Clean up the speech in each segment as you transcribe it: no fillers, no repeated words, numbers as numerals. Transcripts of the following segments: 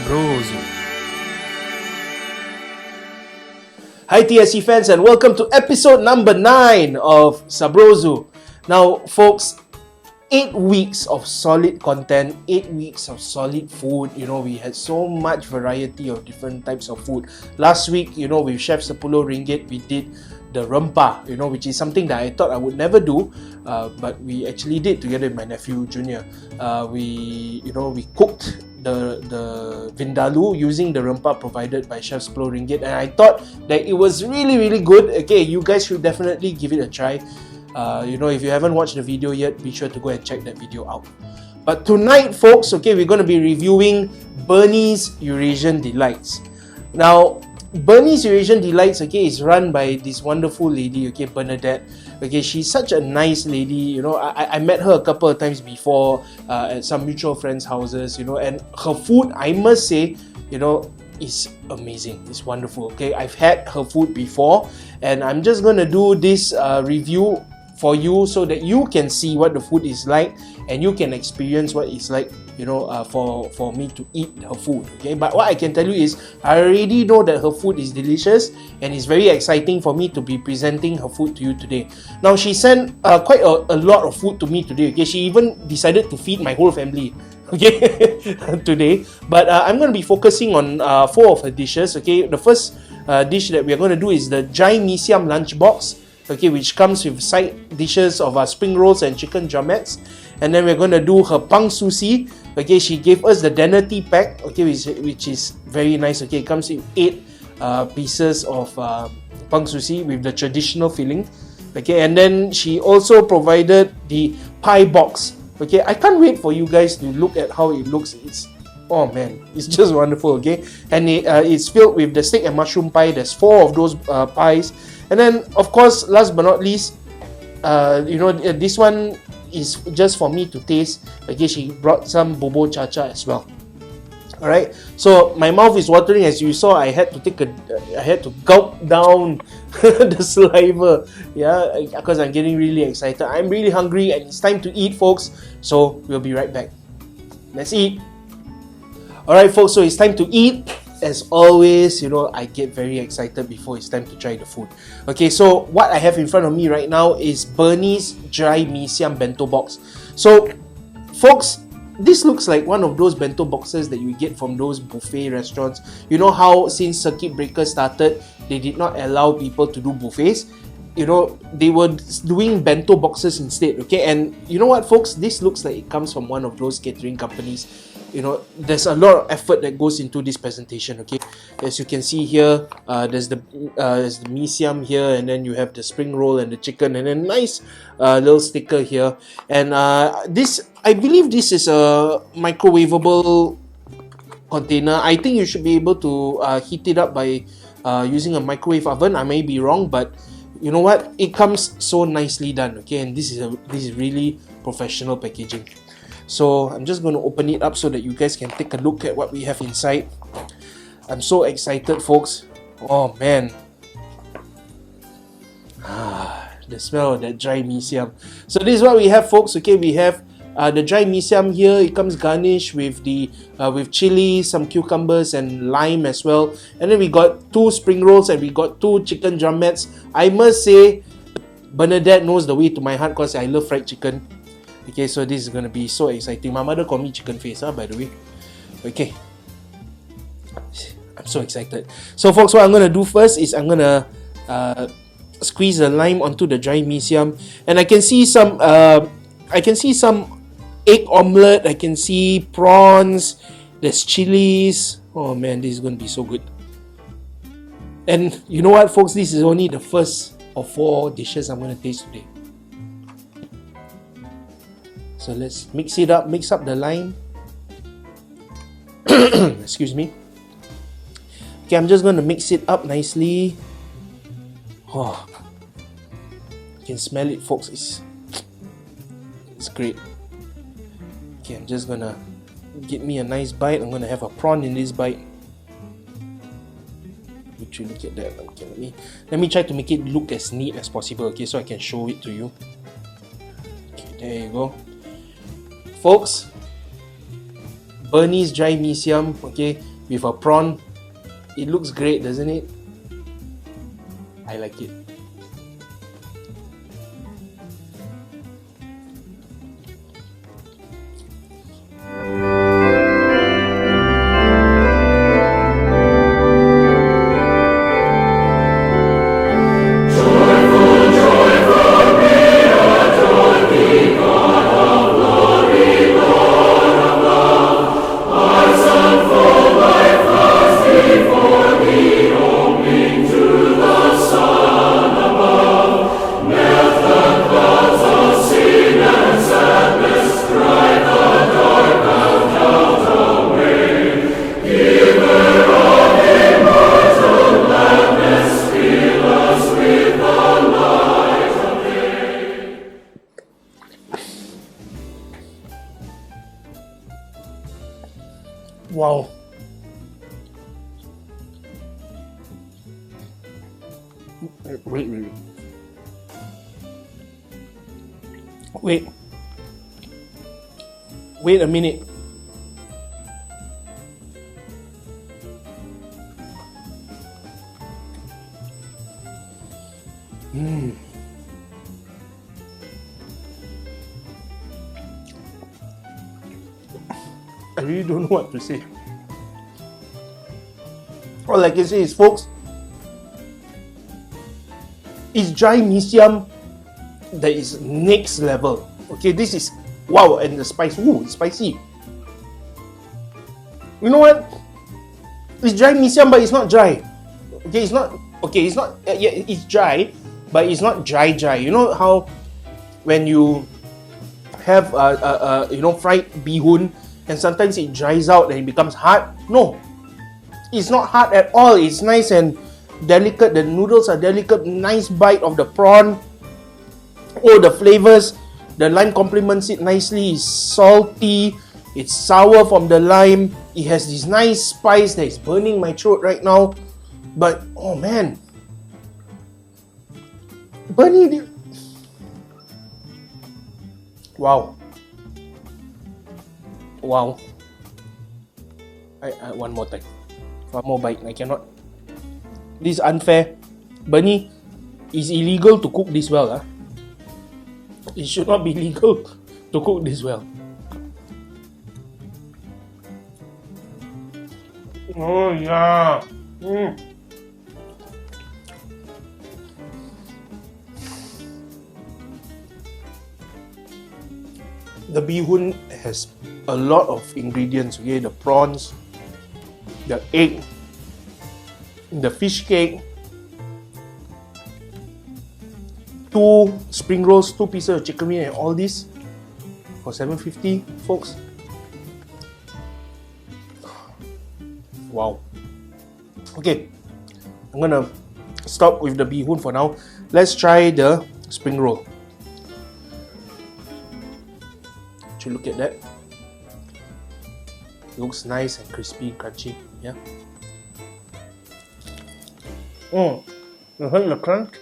Sabrozu. Hi TSC fans and welcome to episode number 9 of Sabrozu. Now folks, 8 weeks of solid content, 8 weeks of solid food. You know, we had so much variety of different types of food. Last week, you know, with Chef Sepuluh Ringgit, we did the rempah, you know, which is something that I thought I would never do, but we actually did together with my nephew Junior. We cooked the vindaloo using the rempah provided by Chef Sepuluh Ringgit, and I thought that it was really good. Okay, you guys should definitely give it a try. If you haven't watched the video yet, be sure to go and check that video out. But tonight, folks, okay, we're going to be reviewing Bernie's Eurasian Delights. Now, Bernie's Eurasian Delights, okay, is run by this wonderful lady, okay, Bernadette. Okay, she's such a nice lady. You know, I met her a couple of times before at some mutual friends' houses, you know, and her food, I must say, you know, is amazing. It's wonderful. Okay, I've had her food before, and I'm just gonna do this review for you so that you can see what the food is like and you can experience what it's like, you know, for me to eat her food. Okay, but what I can tell you is I already know that her food is delicious, and it's very exciting for me to be presenting her food to you today. Now, she sent quite a lot of food to me today. Okay, she even decided to feed my whole family, okay, today. But I'm going to be focusing on 4 of her dishes. Okay, the first dish that we are going to do is the dry mee siam lunchbox, okay, which comes with side dishes of spring rolls and chicken drumettes. And then we're going to do her pang susi. Okay, she gave us the Danity pack, okay, which is very nice. Okay, it comes with 8 pieces of pang susi with the traditional filling. Okay, and then she also provided the pie box. Okay, I can't wait for you guys to look at how it looks. Oh man, it's just wonderful. Okay, and it's filled with the steak and mushroom pie. There's 4 of those pies. And then, of course, last but not least, this one is just for me to taste. Okay, she brought some bobo cha-cha as well. Alright, so my mouth is watering. As you saw, I had to gulp down the saliva, yeah, because I'm getting really excited. I'm really hungry and it's time to eat, folks. So we'll be right back. Let's eat. Alright, folks, so it's time to eat. As always, you know, I get very excited before it's time to try the food. Okay, so what I have in front of me right now is Bernie's dry mee siam bento box. So, folks, this looks like one of those bento boxes that you get from those buffet restaurants. You know how since circuit breaker started, they did not allow people to do buffets. You know, they were doing bento boxes instead. Okay, and you know what, folks, this looks like it comes from one of those catering companies. You know, there's a lot of effort that goes into this presentation. Okay, as you can see here, there's the mee siam here, and then you have the spring roll and the chicken, and a nice little sticker here. And this, I believe this is a microwavable container. I think you should be able to heat it up by using a microwave oven. I may be wrong, but you know what? It comes so nicely done. Okay, and this is really professional packaging. So I'm just going to open it up so that you guys can take a look at what we have inside. I'm so excited, folks. Oh man. The smell of that dry mee siam. So this is what we have, folks. Okay, we have the dry mee siam here. It comes garnished with the with chili, some cucumbers and lime as well. And then we got 2 spring rolls and we got 2 chicken drumettes. I must say, Bernadette knows the way to my heart because I love fried chicken. Okay, so this is going to be so exciting. My mother called me chicken face, by the way. Okay. I'm so excited. So, folks, what I'm going to do first is I'm going to squeeze the lime onto the dry mee siam. And I can see some egg omelette. I can see prawns. There's chilies. Oh, man, this is going to be so good. And you know what, folks? This is only the first of 4 dishes I'm going to taste today. So let's mix it up, mix up the lime. Excuse me. Okay, I'm just going to mix it up nicely. Oh, you can smell it, folks. It's great. Okay, I'm just going to get me a nice bite. I'm going to have a prawn in this bite. Would you look at that? Okay, let me try to make it look as neat as possible. Okay, so I can show it to you. Okay, there you go. Folks, Bernie's dry mee siam, okay, with a prawn. It looks great, doesn't it? I like it. Wow. Wait a minute. I really don't know what to say. All I can say is, folks, it's dry mee siam that is next level. Okay, this is wow, and the spice, ooh, it's spicy. You know what? It's dry mee siam, but it's not dry. Okay, it's not. Okay, it's not. Yeah, it's dry, but it's not dry. You know how when you have fried bihun, and sometimes it dries out and it becomes hard? No, it's not hard at all. It's nice and delicate. The noodles are delicate. Nice bite of the prawn. Oh, the flavors. The lime complements it nicely. It's salty. It's sour from the lime. It has this nice spice that is burning my throat right now. But, oh man. Bernie. Wow. Wow. I one more time. One more bite. I cannot. This is unfair. Bernie, it's illegal to cook this well. Huh? It should not be legal to cook this well. Oh yeah. The bihun has a lot of ingredients. Okay, the prawns, the egg, the fish cake, 2 spring rolls, 2 pieces of chicken wing, and all this for $7.50, folks. Wow. Okay, I'm gonna stop with the bihun for now. Let's try the spring roll. Should look at that. It looks nice and crispy, crunchy. Yeah. You heard the crunch?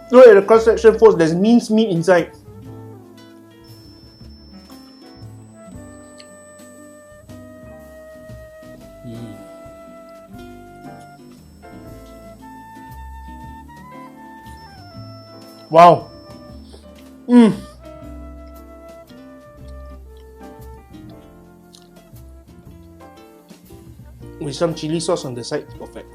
Look at the cross section, folks. There's minced meat inside. Wow. With some chili sauce on the side, perfect.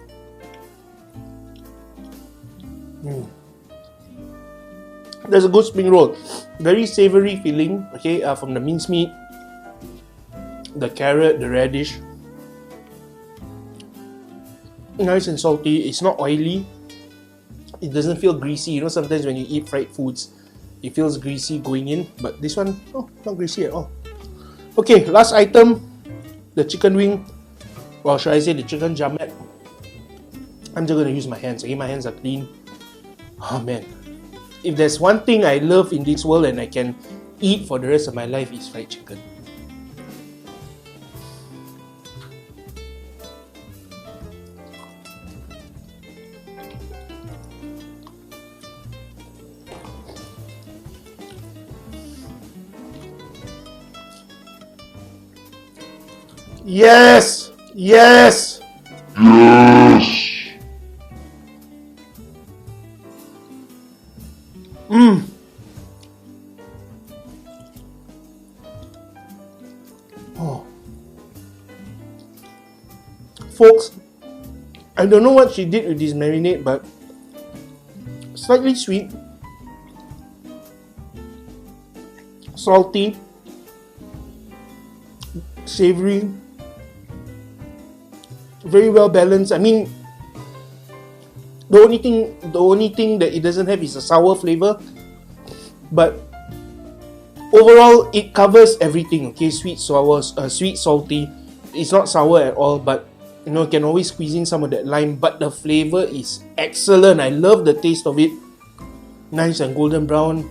There's a good spring roll, very savory feeling. Okay, from the mincemeat, the carrot, the radish, nice and salty. It's not oily. It doesn't feel greasy. You know, sometimes when you eat fried foods, it feels greasy going in, but this one, oh, not greasy at all. Okay, last item, the chicken wing. Well, should I say the chicken drumette? I'm just gonna use my hands. Okay, my hands are clean. Oh man, if there's one thing I love in this world and I can eat for the rest of my life, is fried chicken. Yes! Yes! Oh. Folks, I don't know what she did with this marinade, but slightly sweet, salty, savory, very well balanced. I mean, the only thing that it doesn't have is a sour flavor, but overall it covers everything. Okay, sweet, sour, sweet, salty. It's not sour at all, but you know, can always squeeze in some of that lime. But the flavor is excellent. I love the taste of it. Nice and golden brown,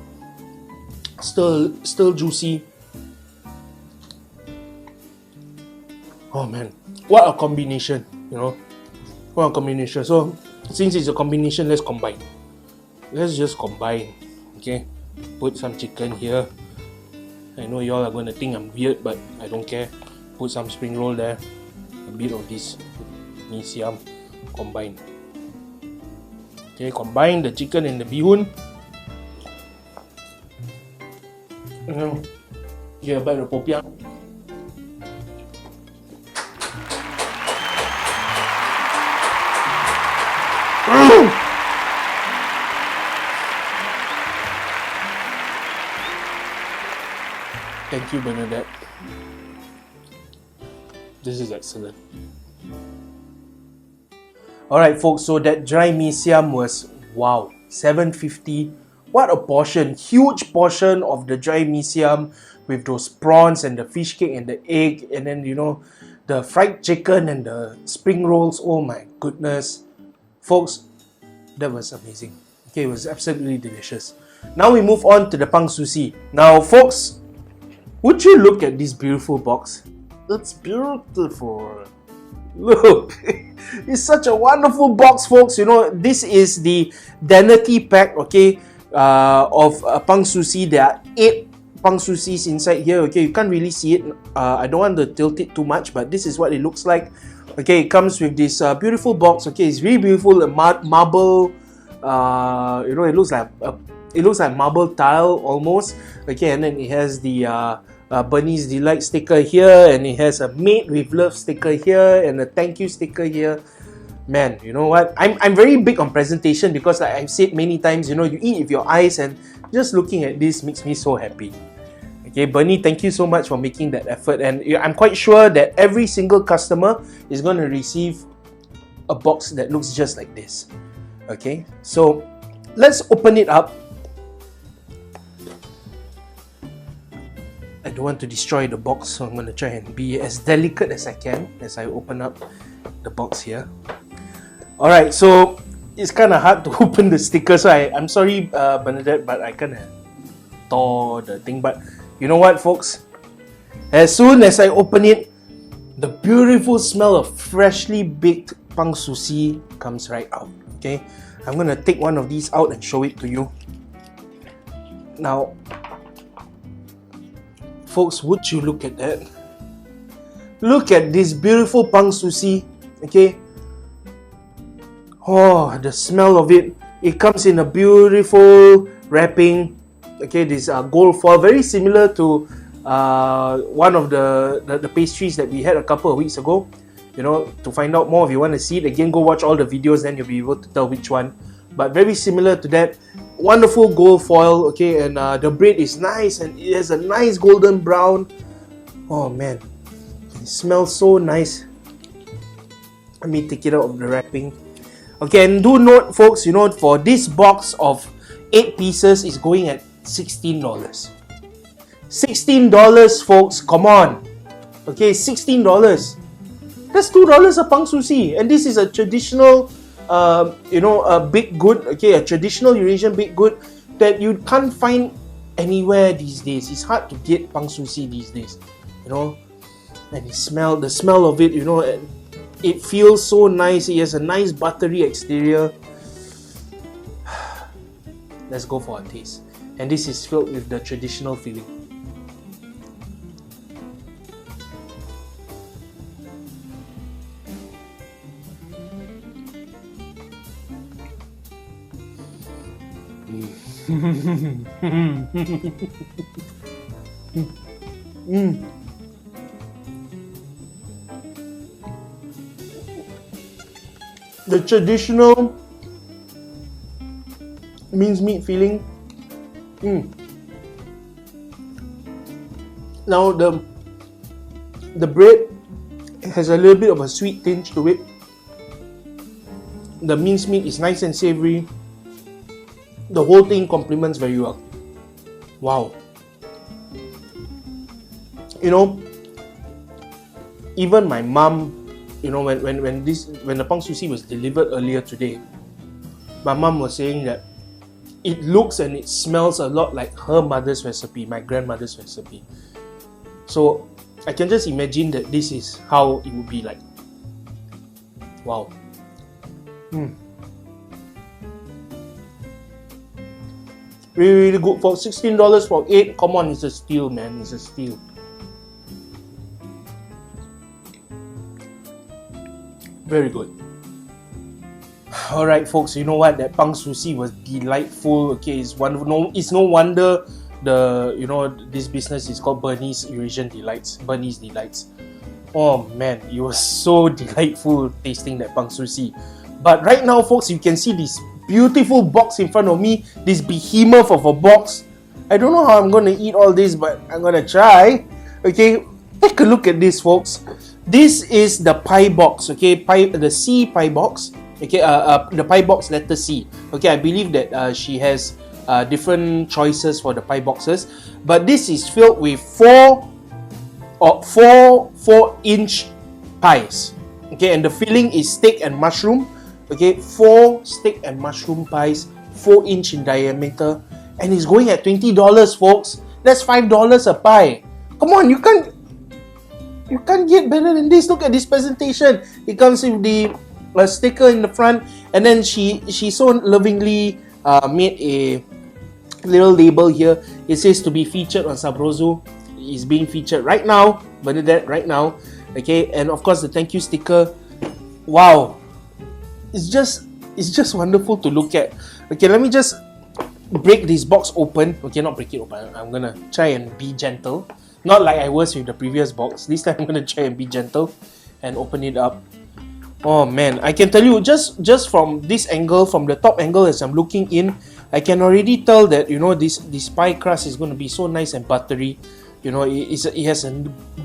still juicy. Oh man, what a combination, you know, what a combination. So since it's a combination, let's combine. Let's just combine. Okay, put some chicken here. I know y'all are gonna think I'm weird, but I don't care. Put some spring roll there, a bit of this Siam, combine. Okay, combine the chicken and the bihun. Yeah, but the popiah. Thank you, Bernadette. This is excellent. Alright folks, so that dry mee siam was, wow, $7.50. What a portion, huge portion of the dry mee siam with those prawns and the fish cake and the egg, and then you know, the fried chicken and the spring rolls. Oh my goodness. Folks, that was amazing. Okay, it was absolutely delicious. Now we move on to the pang susi. Now folks, would you look at this beautiful box? It's beautiful. Look, it's such a wonderful box, folks. You know, this is the Danity pack, okay, of pang susi. There are 8 pang susis inside here, okay. You can't really see it. I don't want to tilt it too much, but this is what it looks like. Okay, it comes with this beautiful box. Okay, it's really beautiful. Marble. You know, it looks like marble tile almost. Okay, and then it has the Bernie's Delight sticker here, and it has a Made with Love sticker here, and a thank you sticker here. Man, you know what? I'm very big on presentation because, like I've said many times, you know, you eat with your eyes, and just looking at this makes me so happy. Okay, Bernie, thank you so much for making that effort, and I'm quite sure that every single customer is going to receive a box that looks just like this. Okay, so let's open it up. I don't want to destroy the box, so I'm going to try and be as delicate as I can as I open up the box here. Alright, so it's kind of hard to open the sticker, so I'm sorry, Bernadette, but I kind of tore the thing. But you know what, folks? As soon as I open it, the beautiful smell of freshly baked pang susi comes right out. Okay, I'm going to take one of these out and show it to you. Now, folks, would you look at that? Look at this beautiful pang susi. Okay. Oh, the smell of it. It comes in a beautiful wrapping. Okay, this gold foil, very similar to one of the pastries that we had a couple of weeks ago. You know, to find out more, if you want to see it again, go watch all the videos, then you'll be able to tell which one. But very similar to that. Wonderful gold foil, okay, and the bread is nice and it has a nice golden brown. Oh man, it smells so nice. Let me take it out of the wrapping. Okay, and do note, folks, you know, for this box of 8 pieces is going at $16. $16, folks, come on. Okay, $16. That's $2 a pang susi, and this is a traditional you know, a baked good, okay, a traditional Eurasian baked good that you can't find anywhere these days. It's hard to get pang susi these days, you know. And the smell of it, you know, it feels so nice. It has a nice buttery exterior. Let's go for a taste. And this is filled with the traditional filling. The traditional mincemeat filling. Now the bread has a little bit of a sweet tinge to it. The mincemeat is nice and savory. The whole thing complements very well. Wow. You know, even my mom, you know, when the pang susi was delivered earlier today, my mom was saying that it looks and it smells a lot like her mother's recipe, my grandmother's recipe. So I can just imagine that this is how it would be like. Wow. Really, really good for $16 for 8. Come on, it's a steal, man. It's a steal. Very good. Alright, folks, you know what? That pang susi was delightful. Okay, it's no wonder this business is called Bernie's Eurasian Delights. Bernie's Delights. Oh man, it was so delightful tasting that pang susi. But right now, folks, you can see this beautiful box in front of me. This behemoth of a box. I don't know how I'm gonna eat all this, but I'm gonna try. Okay, take a look at this, folks. This is the pie box. Okay, the C pie box. Okay, the pie box letter C. Okay, I believe that she has different choices for the pie boxes, but this is filled with four 4-inch pies. Okay, and the filling is steak and mushroom. Okay, 4 steak and mushroom pies, 4-inch in diameter, and it's going at $20, folks. That's $5 a pie. Come on, you can't get better than this. Look at this presentation. It comes with the sticker in the front, and then she so lovingly made a little label here. It says to be featured on Sabrozu. Is being featured right now, Bernadette, right now. Okay, and of course the thank you sticker. Wow, it's just wonderful to look at. Okay, let me just break this box open. Okay, not break it open. I'm gonna try and be gentle. Not like I was with the previous box. This time I'm gonna try and be gentle and open it up. Oh man, I can tell you just from this angle, from the top angle as I'm looking in, I can already tell that, you know, this pie crust is going to be so nice and buttery. You know, it has a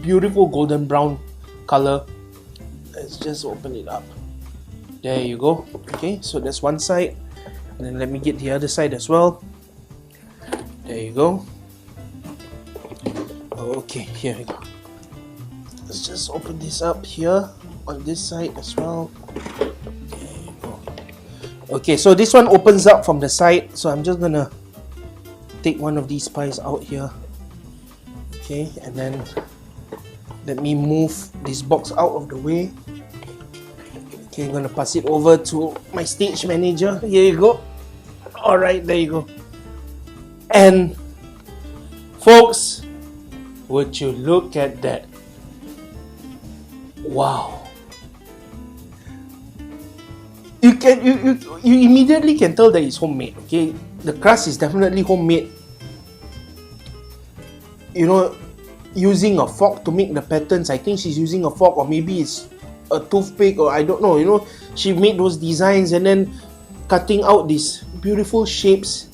beautiful golden brown color. Let's just open it up. There you go. Okay, so that's one side, and then let me get the other side as well. There you go. Okay, here we go. Let's just open this up here on this side as well. There you go. Okay, so this one opens up from the side, so I'm just gonna take one of these pies out here. Okay, and then let me move this box out of the way. Okay, I'm gonna pass it over to my stage manager. Here you go. Alright, there you go. And folks, would you look at that? Wow. You immediately can tell that it's homemade. Okay, the crust is definitely homemade. You know, using a fork to make the patterns. I think she's using a fork, or maybe it's a toothpick, or I don't know. You know, she made those designs and then cutting out these beautiful shapes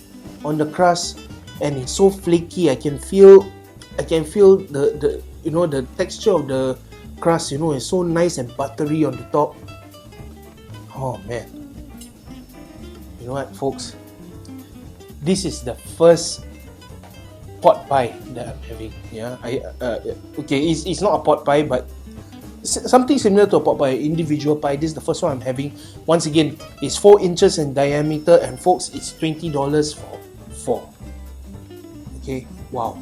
on the crust, and it's so flaky. I can feel the you know, the texture of the crust. You know, it's so nice and buttery on the top. Oh man, you know what, folks? This is the first pot pie that I'm having. Yeah, okay, it's not a pot pie, but something similar to a pot pie, individual pie. This is the first one I'm having. Once again, it's 4 inches in diameter, and folks, it's $20 for 4. Okay, wow.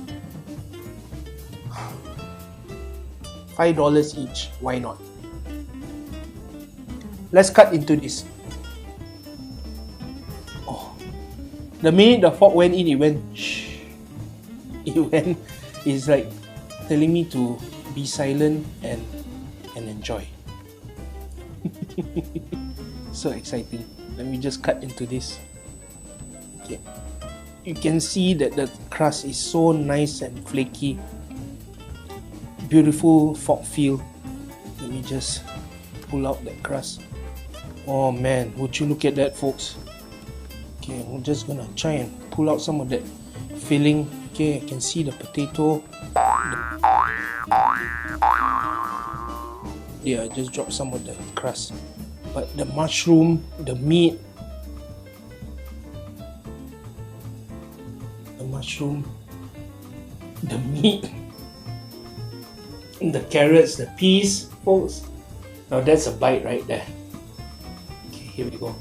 $5 each. Why not? Let's cut into this. Oh, the minute the fork went in, it went shh. It's like telling me to be silent and enjoy. So exciting. Let me just cut into this. Okay. you can see that the crust is so nice and flaky. Beautiful fork feel. Let me just pull out that crust. Oh man, would you look at that, folks? Okay, I'm just gonna try and pull out some of that filling. Okay, I can see the potato. Yeah, I just dropped some of the crust. But the mushroom, the meat, the meat, the carrots, the peas, folks. Now that's a bite right there. Okay, here we go.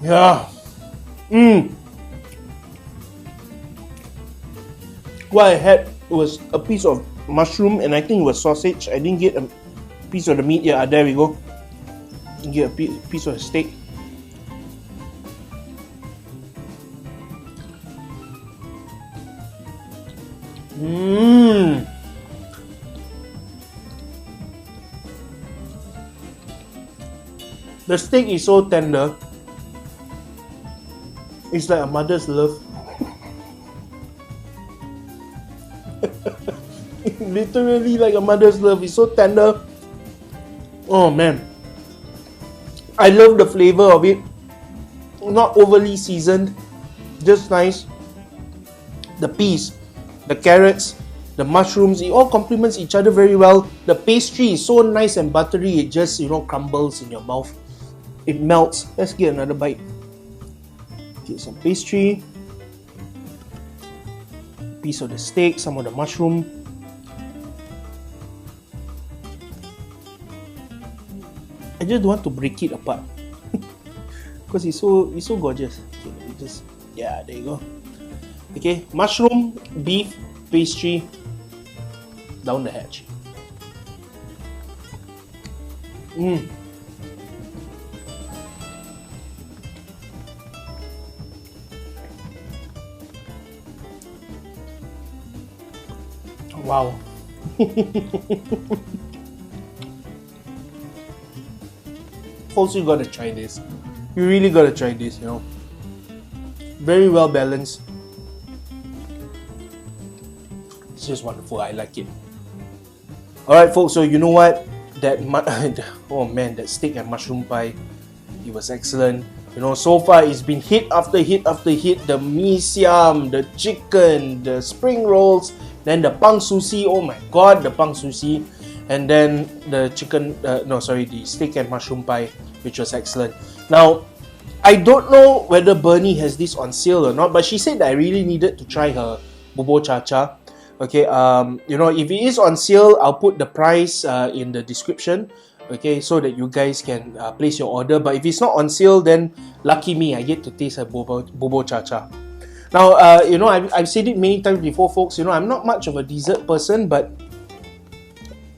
Yeah. What I had was a piece of mushroom and I think it was sausage. I didn't get a piece of the meat. Yeah, there we go. Get a piece of steak. The steak is so tender. It's like a mother's love. Literally like a mother's love. It's so tender. Oh man. I love the flavor of it. Not overly seasoned. Just nice. The peas, the carrots, the mushrooms, it all complements each other very well. The pastry is so nice and buttery. It just, crumbles in your mouth. It melts. Let's get another bite. Get some pastry. Piece of the steak, some of the mushroom. I just don't want to break it apart because it's so gorgeous. Okay, there you go. Okay, mushroom, beef, pastry, down the hatch. Wow. Folks, you gotta try this. You really gotta try this, Very well balanced. It's just wonderful. I like it. Alright, folks, so you know what? Oh man, that steak and mushroom pie, it was excellent. So far it's been hit after hit after hit. The mee siam, the chicken, the spring rolls, then the pang susi. Oh my god, the pang susi. And then the the steak and mushroom pie, which was excellent. Now, I don't know whether Bernie has this on sale or not, but she said that I really needed to try her bobo cha-cha. Okay, if it is on sale, I'll put the price in the description. Okay, so that you guys can place your order. But if it's not on sale, then lucky me, I get to taste her bobo cha-cha. Now, I've said it many times before, folks. I'm not much of a dessert person, but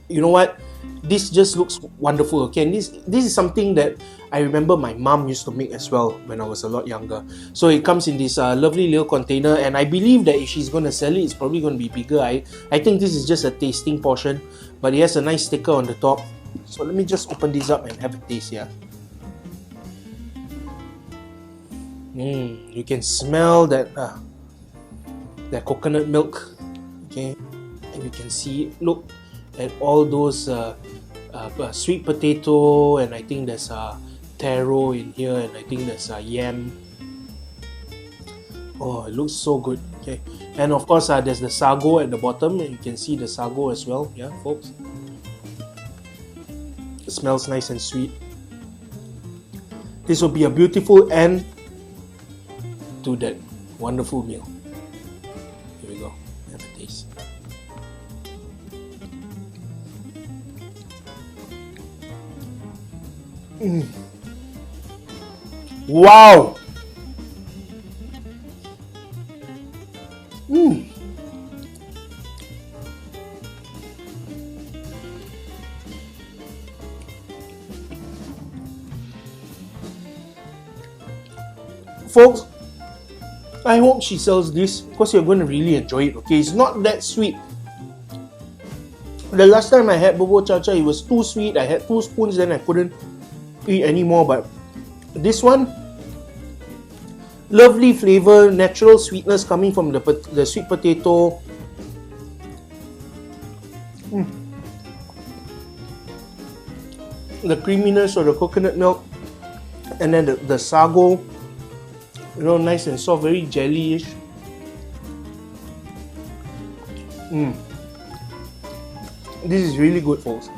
you know what? This just looks wonderful. Okay, and this is something that I remember my mom used to make as well when I was a lot younger. So it comes in this lovely little container, and I believe that if she's going to sell it, it's probably going to be bigger. I think this is just a tasting portion, but it has a nice sticker on the top. So let me just open this up and have a taste here. You can smell that coconut milk. Okay, and you can see, look at all those sweet potato, and I think there's taro in here, and I think there's yam. Oh, it looks so good. Okay, and of course there's the sago at the bottom, and you can see the sago as well. Yeah, folks, it smells nice and sweet. This will be a beautiful end to that wonderful meal. Here we go. Have a taste. Wow! Folks, I hope she sells this because you're going to really enjoy it. Okay, it's not that sweet. The last time I had bubur cha cha, it was too sweet. I had 2 spoons, then I couldn't eat anymore. But this one, lovely flavor, natural sweetness coming from the sweet potato. The creaminess of the coconut milk, and then the sago, nice and soft, very jelly-ish. This is really good, folks.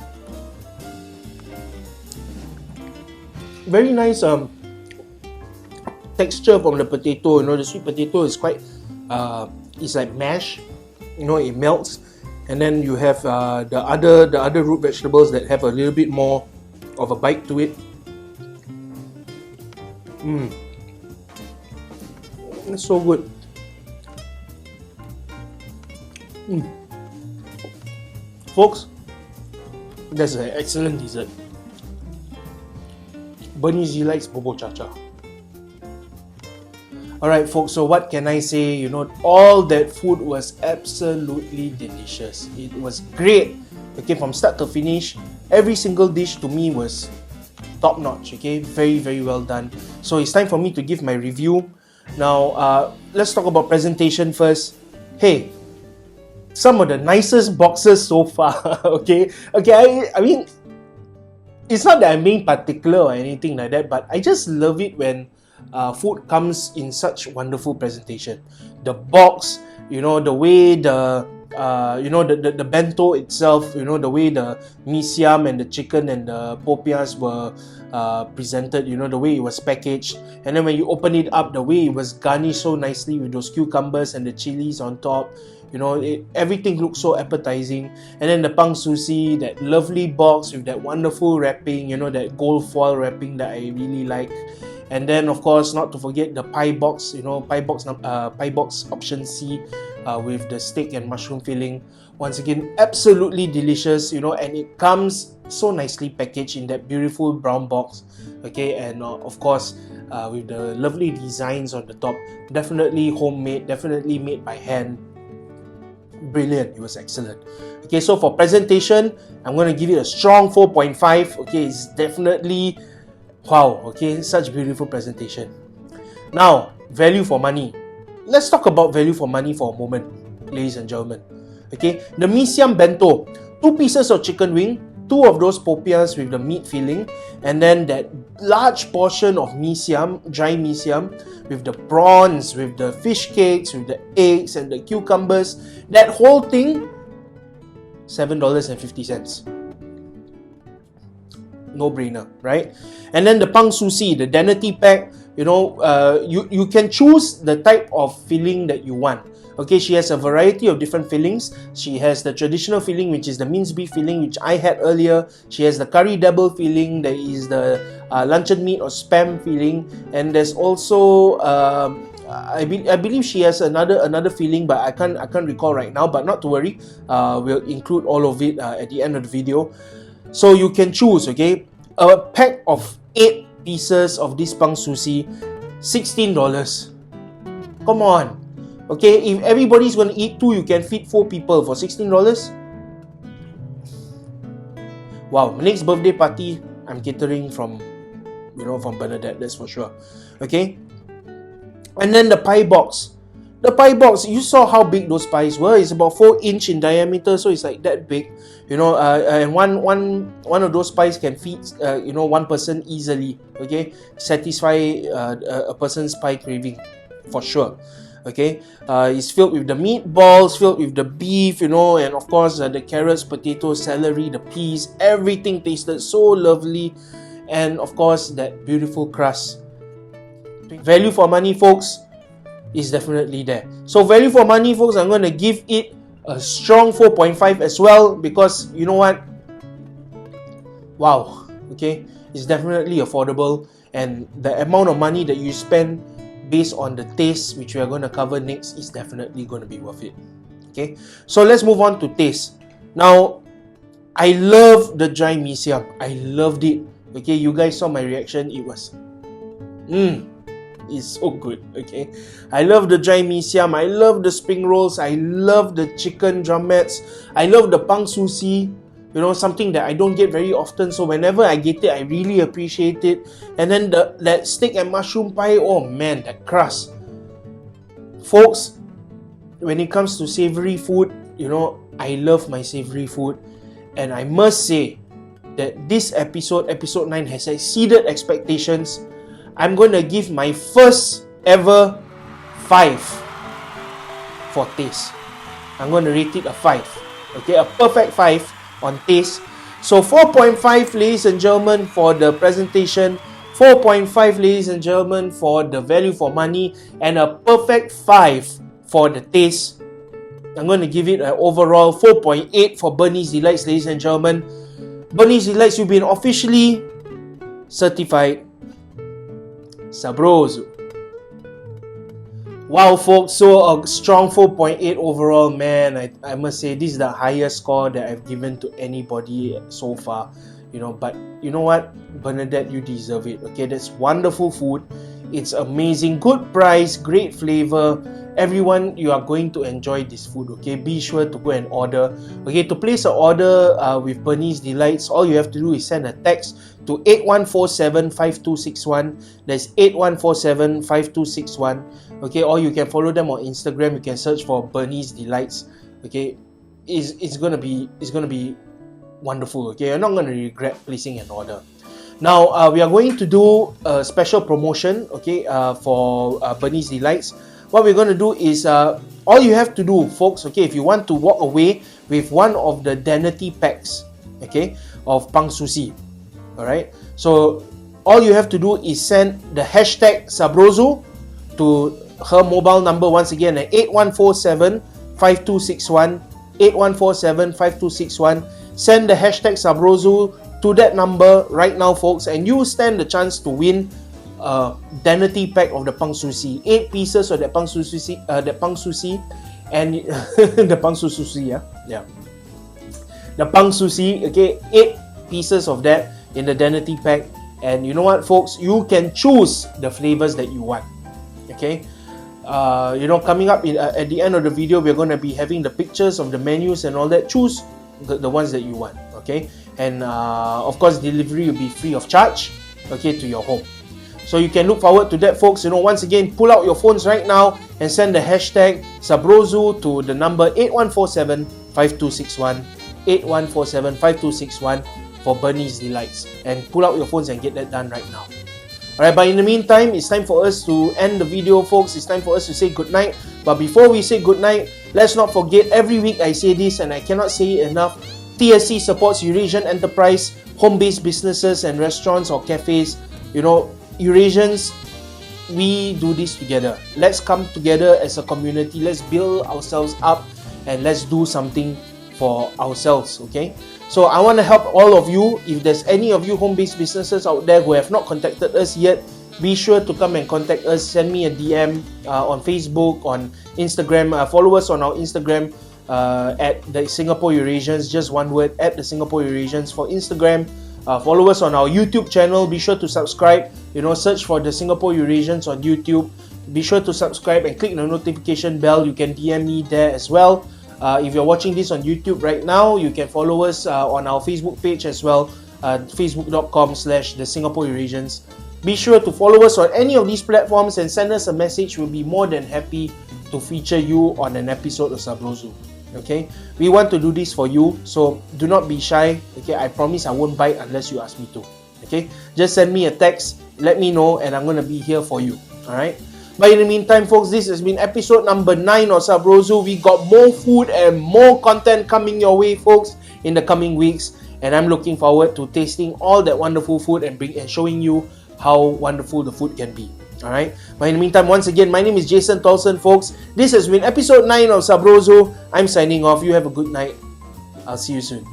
Very nice texture from the potato. The sweet potato is quite, it's like mash. It melts, and then you have the other root vegetables that have a little bit more of a bite to it. It's so good. Folks, that's an excellent dessert. Bernice likes bobo cha-cha. Alright folks, so what can I say? All that food was absolutely delicious. It was great. Okay, from start to finish, every single dish to me was top notch. Okay, very, very well done. So it's time for me to give my review. Now, let's talk about presentation first. Hey, some of the nicest boxes so far. okay, I mean, it's not that I'm being particular or anything like that, but I just love it when food comes in such wonderful presentation. The box, the way the bento itself, the way the mee siam and the chicken and the popiahs were presented, the way it was packaged, and then when you open it up, the way it was garnished so nicely with those cucumbers and the chilies on top. Everything looks so appetizing. And then the pang susi, that lovely box with that wonderful wrapping, that gold foil wrapping that I really like. And then of course, not to forget the pie box, pie box option C with the steak and mushroom filling. Once again, absolutely delicious, and it comes so nicely packaged in that beautiful brown box. Okay, and of course, with the lovely designs on the top, definitely homemade, definitely made by hand. Brilliant, it was excellent. Okay, so for presentation, I'm going to give it a strong 4.5. Okay, it's definitely wow. Okay, such beautiful presentation. Now, value for money. Let's talk about value for money for a moment, ladies and gentlemen. Okay, the mee siam bento, 2 pieces of chicken wing, 2 of those popiahs with the meat filling, and then that large portion of mee siam, dry mee siam, with the prawns, with the fish cakes, with the eggs and the cucumbers. That whole thing, $7.50. No brainer, right? And then the pang susi, the Danity pack, you can choose the type of filling that you want. Okay, she has a variety of different fillings. She has the traditional filling, which is the minced beef filling, which I had earlier. She has the curry double filling, there is the luncheon meat or spam filling, and there's also I believe she has another filling, but I can't recall right now. But not to worry, we'll include all of it at the end of the video. So you can choose. Okay, a pack of 8 pieces of this pang susi, $16. Come on. Okay, if everybody's going to eat 2, you can feed 4 people for $16. Wow, next birthday party, I'm catering from Bernadette, that's for sure. Okay, and then the pie box. The pie box, you saw how big those pies were. It's about 4 inch in diameter, so it's like that big. And one of those pies can feed one person easily. Okay, satisfy a person's pie craving for sure. Okay, it's filled with the meatballs, filled with the beef, and of course the carrots, potatoes, celery, the peas. Everything tasted so lovely, and of course that beautiful crust. Value for money, folks, is definitely there. So value for money, folks, I'm going to give it a strong 4.5 as well, because you know what? Wow, okay, it's definitely affordable, and the amount of money that you spend based on the taste, which we are going to cover next, is definitely going to be worth it. Okay, so let's move on to taste. Now, I love the dry mee siam. I loved it. Okay, you guys saw my reaction. It was is so good. Okay, I love the dry mee siam. I love the spring rolls. I love the chicken drumettes. I love the susi. You know, something that I don't get very often. So whenever I get it, I really appreciate it. And then that steak and mushroom pie. Oh man, that crust, folks. When it comes to savory food, you know, I love my savory food, and I must say that this episode 9, has exceeded expectations. I'm going to give my first ever 5 for taste. I'm going to rate it a 5. Okay, a perfect 5 on taste. So 4.5, ladies and gentlemen, for the presentation, 4.5, ladies and gentlemen, for the value for money, and a perfect 5 for the taste. I'm going to give it an overall 4.8 for Bernie's Delights, ladies and gentlemen. Bernie's Delights, you've been officially certified Sabrozu. Wow, folks, so a strong 4.8 overall, man. I must say this is the highest score that I've given to anybody so far. You know, but you know what, Bernadette, you deserve it. Okay, that's wonderful food. It's amazing, good price, great flavor. Everyone, you are going to enjoy this food. Okay, be sure to go and order. Okay, to place an order with Bernie's Delights, all you have to do is send a text to 8147-5261. That's 8147-5261. Okay, or you can follow them on Instagram. You can search for Bernie's Delights. Okay, it's gonna be wonderful. Okay, you're not gonna regret placing an order. Now we are going to do a special promotion. Okay, for Bernie's Delights. What we're going to do is all you have to do, folks. Okay, if you want to walk away with one of the Danity packs, okay, of susi. All right. So all you have to do is send the hashtag Sabrozu to her mobile number once again at 8147-5261. 8147-5261. Send the hashtag Sabrozu to that number right now, folks, and you stand the chance to win Danity pack of the susi. 8 pieces of that susi, and the susi, yeah, the susi. Okay, 8 pieces of that in the Danity pack, and you know what, folks, you can choose the flavors that you want. Okay, you know, coming up at the end of the video, we're going to be having the pictures of the menus and all that. Choose the ones that you want. Okay, and of course, delivery will be free of charge. Okay, to your home. So you can look forward to that, folks. You know, once again, pull out your phones right now and send the hashtag Sabrozu to the number 8147-5261. 8147-5261 for Bernie's Delights. And pull out your phones and get that done right now. Alright, but in the meantime, it's time for us to end the video, folks. It's time for us to say goodnight. But before we say goodnight, let's not forget, every week I say this and I cannot say it enough. TSC supports Eurasian enterprise, home-based businesses and restaurants or cafes. You know, Eurasians, we do this together. Let's come together as a community. Let's build ourselves up and let's do something for ourselves, okay? So I want to help all of you. If there's any of you home-based businesses out there who have not contacted us yet, be sure to come and contact us. Send me a DM on Facebook, on Instagram. Follow us on our Instagram at the Singapore Eurasians, just one word, at the Singapore Eurasians for Instagram. Follow us on our YouTube channel. Be sure to subscribe. You know, search for the Singapore Eurasians on YouTube. Be sure to subscribe and click the notification bell. You can DM me there as well. If you're watching this on YouTube right now, you can follow us on our Facebook page as well, facebook.com/the Singapore Eurasians. Be sure to follow us on any of these platforms and send us a message. We'll be more than happy to feature you on an episode of Sabrozu. Okay, we want to do this for you, so do not be shy. Okay, I promise I won't bite unless you ask me to. Okay, just send me a text, let me know, and I'm gonna be here for you. Alright, but in the meantime, folks, this has been episode number 9 of Sabrozu. We got more food and more content coming your way, folks, in the coming weeks, and I'm looking forward to tasting all that wonderful food and showing you how wonderful the food can be. Alright, but in the meantime, once again, my name is Jason Tolson, folks. This has been episode 9 of Sabrozu. I'm signing off. You have a good night. I'll see you soon.